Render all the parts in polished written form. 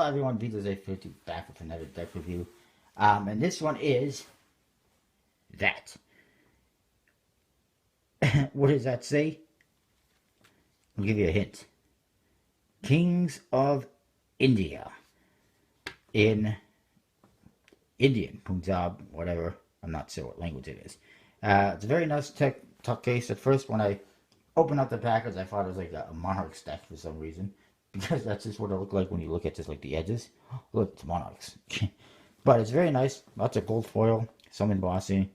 Hello everyone, Beatles850 back with another deck review. And this one is that. What does that say? I'll give you a hint. Kings of India. In Indian, Punjab, whatever. I'm not sure what language it is. It's a very nice tuck case. At first, when I opened up the package, I thought it was like a Monarchs deck for some reason. Because that's just what it looked like when you look at just like the edges. Look, it's Monarchs. But it's very nice. Lots of gold foil, some embossing.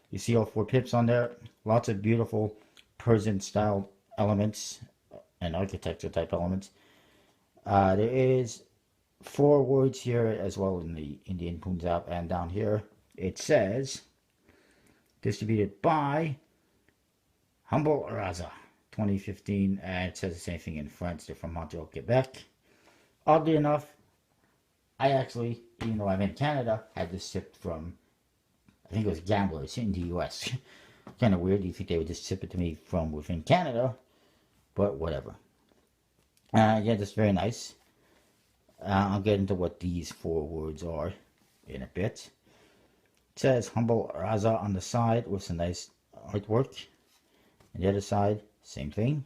You see all 4 pips on there. Lots of beautiful Persian style elements and architecture type elements. There is 4 words here as well in the Indian Punjab, and down here it says distributed by Humble Raza 2015, and it says the same thing in French. They're from Montreal, Quebec. Oddly enough, I actually, even though I'm in Canada, had this shipped from, I think it was Gamblers in the US. Kind of weird. You think they would just ship it to me from within Canada, but whatever. Yeah, just very nice. I'll get into what these 4 words are in a bit. It says Humble Raza on the side with some nice artwork. And the other side, same thing.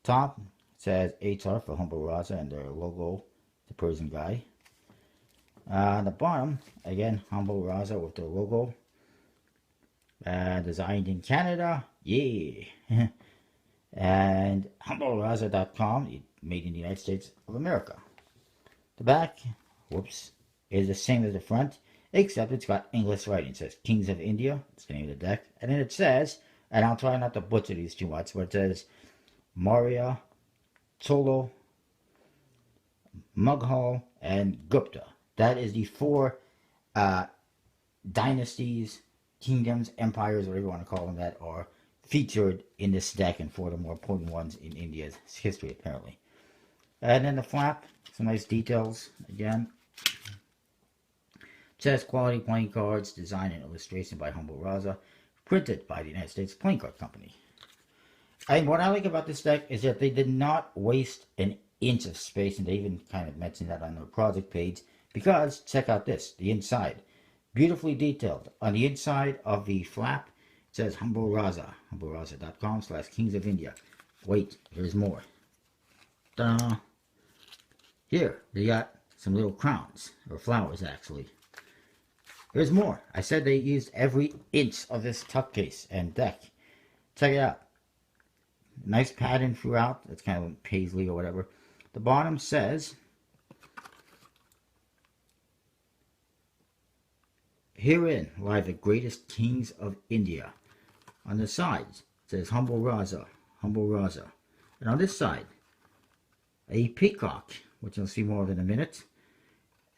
Top says HR for Humble Raza and their logo, the Persian guy. On the bottom, again, Humble Raza with their logo. Designed in Canada, yeah. And HumbleRaza.com, made in the United States of America. The back, whoops, is the same as the front, except it's got English writing. It says Kings of India, it's the name of the deck. And then it says, and I'll try not to butcher these too much, but it says Maurya, Cholo, Mughal, and Gupta. That is the 4 dynasties, kingdoms, empires, whatever you want to call them, that are featured in this deck, and 4 of the more important ones in India's history, apparently. And then the flap, some nice details again. It says quality playing cards, design and illustration by Humble Raza, printed by the United States Playing Card Company. And what I like about this deck is that they did not waste an inch of space, and they even kind of mentioned that on their project page, because check out this, the inside. Beautifully detailed. On the inside of the flap, it says Humble Raza, humbleraza.com/Kings of India. Wait, there's more. Ta-da! Here, they got some little crowns, or flowers actually. There's more. I said they used every inch of this tuck case and deck. Check it out. Nice pattern throughout. It's kind of paisley or whatever. The bottom says, herein lie the greatest kings of India. On the sides, it says Humble Raza, Humble Raza. And on this side, a peacock, which you'll see more of in a minute.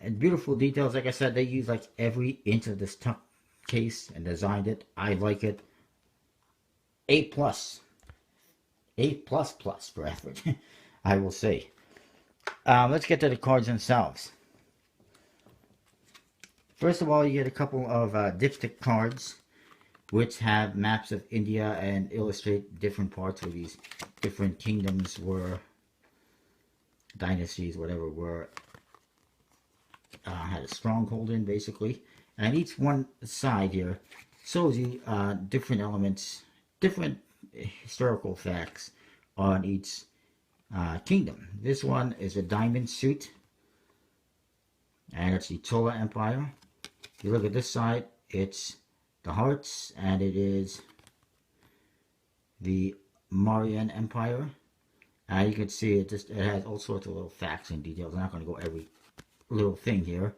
And beautiful details. Like I said, they use like every inch of this tuck case and designed it. I like it. A+. A++ for effort, I will say. Let's get to the cards themselves. First of all, you get a couple of diptych cards, which have maps of India and illustrate different parts where these different kingdoms were, dynasties, whatever, were, had a stronghold in, basically. And each one side here shows you different elements, different historical facts on each kingdom. This one is a diamond suit, and it's the Chola Empire. If you look at this side, it's the hearts, and it is the Mauryan Empire. You can see it has all sorts of little facts and details. I'm not going to go every little thing here.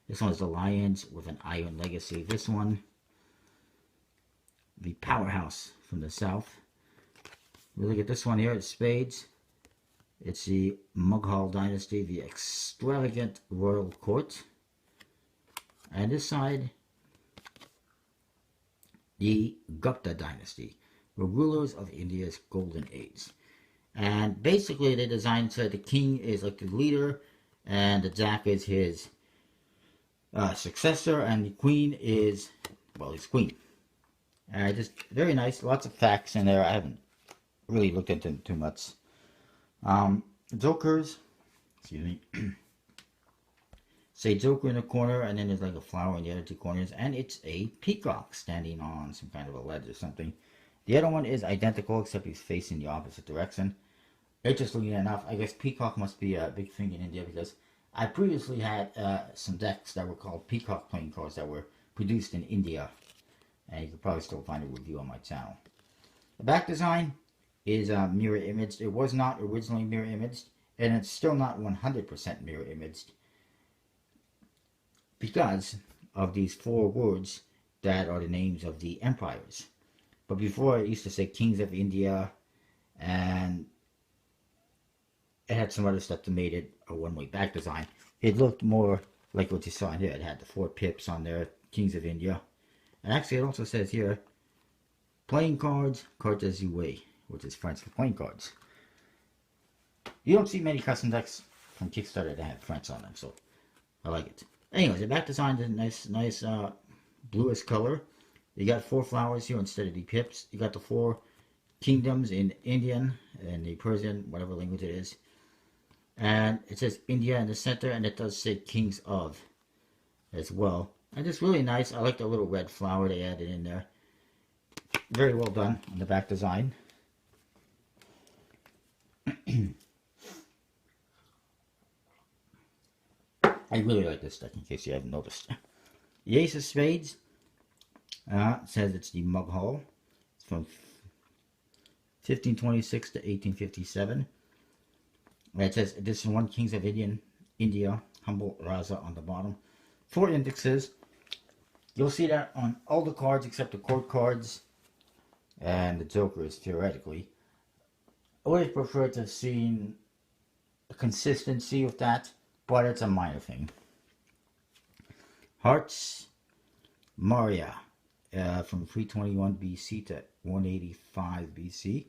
This one is the Lions with an iron legacy. This one, the powerhouse from the south. We look at this one here, it's spades. It's the Mughal dynasty, the extravagant royal court. And this side, the Gupta dynasty, the rulers of India's golden age. And basically they designed so the king is like the leader, and the jack is his successor, and the queen is, well, his queen. Just very nice, lots of facts in there. I haven't really looked into them too much. Jokers, Excuse me. Say Joker in the corner, and then there's like a flower in the other two corners, and it's a peacock standing on some kind of a ledge or something. The other one is identical, except he's facing the opposite direction. Interestingly enough, I guess peacock must be a big thing in India, because I previously had some decks that were called peacock playing cards that were produced in India, and you could probably still find a review on my channel. The back design is mirror imaged. It was not originally mirror imaged, and it's still not 100% mirror imaged, because of these 4 words that are the names of the empires. But before, it used to say Kings of India, and it had some other stuff that made it a one-way back design. It looked more like what you saw in here. It had the 4 pips on there, Kings of India. And actually, it also says here, playing cards, cartes jouées, which is French for playing cards. You don't see many custom decks from Kickstarter that have French on them, so I like it. Anyways, the back design is a nice bluish color. You got 4 flowers here instead of the pips. You got the 4 kingdoms in Indian and the Persian, whatever language it is. And it says India in the center, and it does say Kings of as well. And it's really nice. I like the little red flower they added in there. Very well done on the back design. I really like this deck, in case you haven't noticed. The Ace of Spades says it's the Mughal. It's from 1526 to 1857. And it says Edition 1, Kings of India, Humble Raza on the bottom. 4 indexes. You'll see that on all the cards except the court cards and the Jokers, theoretically. I always prefer to have seen a consistency with that, but it's a minor thing. Hearts, Maria, from 321 BC to 185 BC.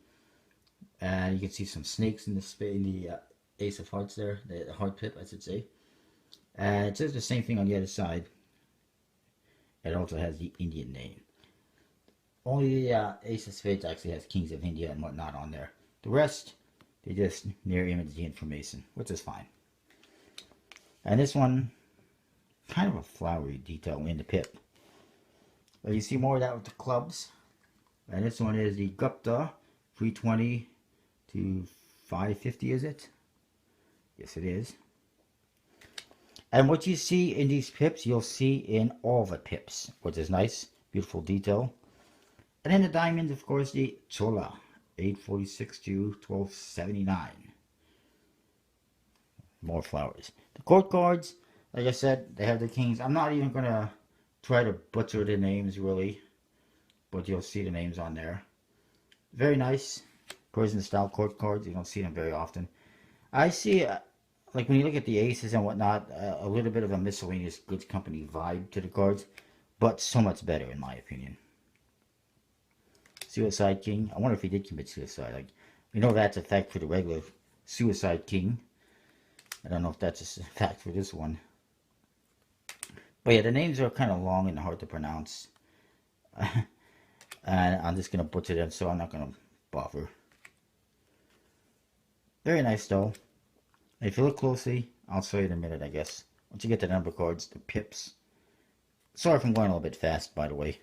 And you can see some snakes in the Ace of Hearts there, the heart pip, I should say. It says the same thing on the other side. It also has the Indian name. Only the Ace of Spades actually has Kings of India and whatnot on there. The rest, they just mirror image the information, which is fine. And this one, kind of a flowery detail in the pip. But you see more of that with the clubs. And this one is the Gupta 320 to 550, is it? Yes, it is. And what you see in these pips, you'll see in all the pips, which is nice. Beautiful detail. And then the diamonds, of course, the Chola 846 to 1279. More flowers. The court cards, like I said, they have the kings. I'm not even going to try to butcher the names, really. But you'll see the names on there. Very nice. Persian style court cards. You don't see them very often. I see, like when you look at the aces and whatnot, a little bit of a miscellaneous goods company vibe to the cards. But so much better, in my opinion. Suicide King. I wonder if he did commit suicide. Like, we know that's a fact for the regular Suicide King. I don't know if that's a fact for this one. But yeah, the names are kind of long and hard to pronounce. And I'm just going to butcher them, so I'm not going to bother. Very nice, though. If you look closely, I'll show you in a minute, I guess. Once you get the number cards, the pips. Sorry if I'm going a little bit fast, by the way.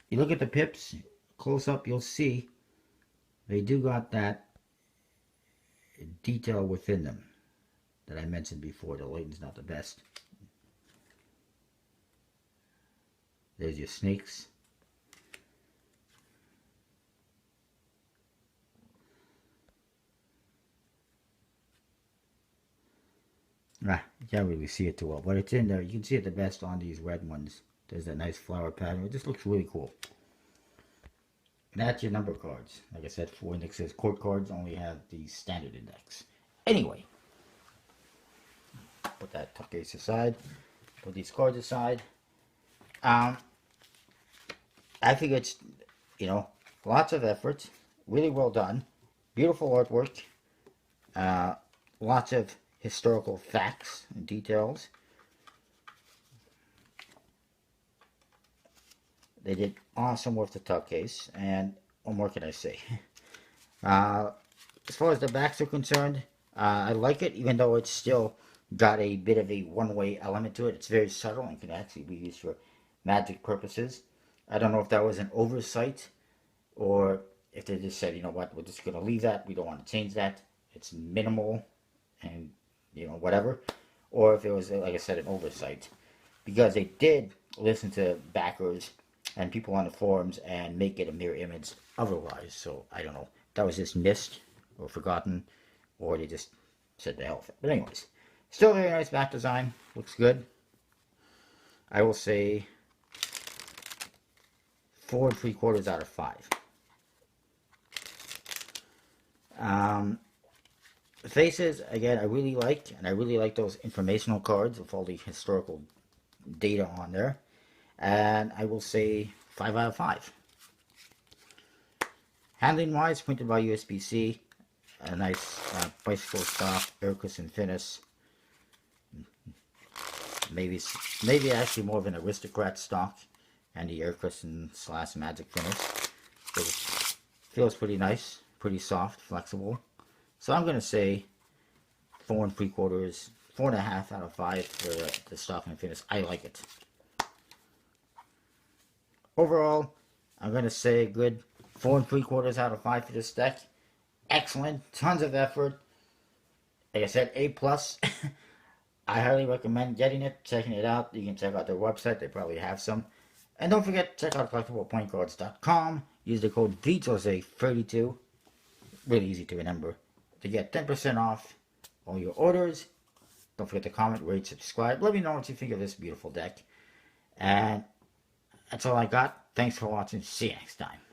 You look at the pips, close up, you'll see they do got that detail within them that I mentioned before. The lighting's not the best. There's your snakes. You can't really see it too well, but it's in there. You can see it the best on these red ones. There's that nice flower pattern. It just looks really cool. And that's your number cards. Like I said, 4 indexes. Court cards only have the standard index. Anyway, put that tuck case aside. Put these cards aside. I think it's, lots of effort. Really well done. Beautiful artwork. Lots of historical facts and details. They did awesome with the tuck case, and what more can I say? As far as the backs are concerned, I like it, even though it's still got a bit of a one-way element to it. It's very subtle and can actually be used for magic purposes. I don't know if that was an oversight or if they just said, you know what, we're just going to leave that. We don't want to change that. It's minimal and, you know, whatever. Or if it was, like I said, an oversight. Because they did listen to backers and people on the forums and make it a mirror image otherwise. So I don't know. That was just missed or forgotten, or they just said the hell with it. But anyways, still very nice back design. Looks good. I will say 4 3/4 out of 5. The faces, again, I really like, and I really like those informational cards with all the historical data on there. And I will say 5 out of 5. Handling wise, printed by USB-C, a nice bicycle stock, air cushion finish. Maybe actually more of an aristocrat stock, and the air cushion / magic finish. It feels pretty nice, pretty soft, flexible. So I'm gonna say 4 3/4, 4.5 out of 5 for the stock and finish. I like it. Overall, I'm gonna say a good 4 3/4 out of 5 for this deck. Excellent, tons of effort. Like I said, A plus. I highly recommend getting it, checking it out. You can check out their website; they probably have some. And don't forget, check out collectiblepointcards.com. Use the code VJose32. Really easy to remember to get 10% off all your orders. Don't forget to comment, rate, subscribe. Let me know what you think of this beautiful deck. And that's all I got. Thanks for watching. See you next time.